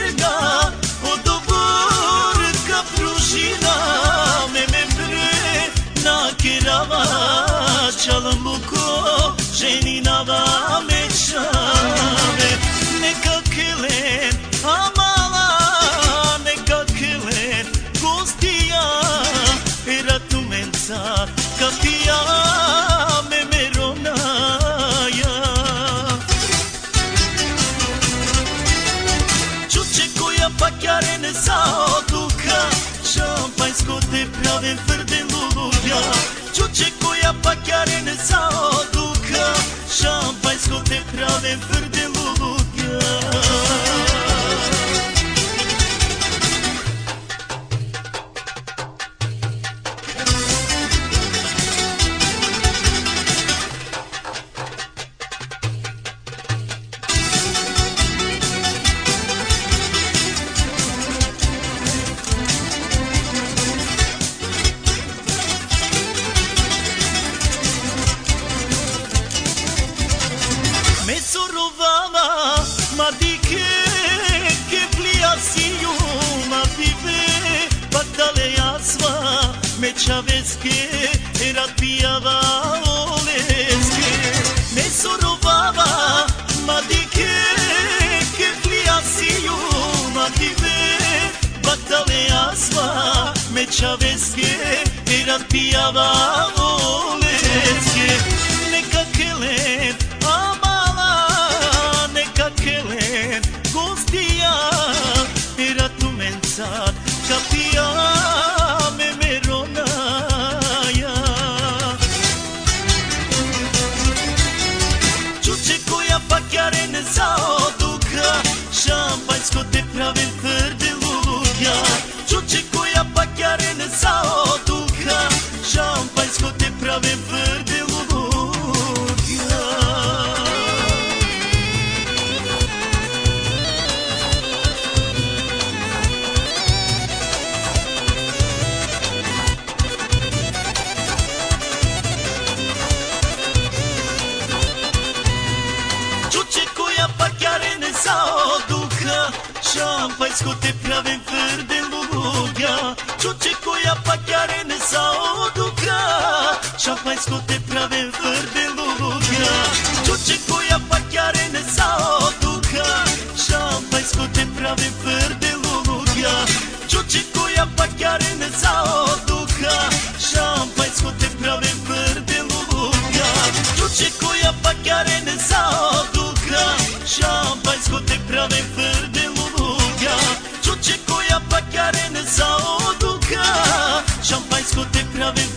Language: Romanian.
verga, o dobor ca pružina, me na kirava, čalam buko, ženinava me čave, neka kelen, amala, neka kelen, gostija, era tu mensa, kapija, me meronaja. Čuče koja pakjaren za odluka, šampanjsko te pravim tvrden lulja. Čuče koja pakjaren za odluka, šampanjsko te pravim tvrden lulja. Me sorovava, ma di che pliasiu, ma vive, batalea sva, me čaveske, era pijava oleske. Me sorovava, ma di che pliasiu, ma vive, batalea sva, me čaveske, era pijava oleske. Neka kelen, gostija, era tu mensa, kapija, me meronaja. Čuče koja pakjaren za odluka, šampanjsko te pravim tvrde lulja. Čuče koja pakjaren za odluka, šampanjsko te pravim tvrde lulja. Šampanjsko te pravim tvrde lulja. Čuče koja pakjaren za odluka, šampanjsko te pravim tvrde lulja. Čuče koja pakjaren za odluka, šampanjsko te pravim tvrde lulja. Čuče koja pakjaren za odluka, šampanjsko te pravim tvrde lulja. Čuče koja pakjaren za odluka, šampanjsko te pravim tvrde lulja. Čuče koja pakjaren za odluka, šampanjsko te pravim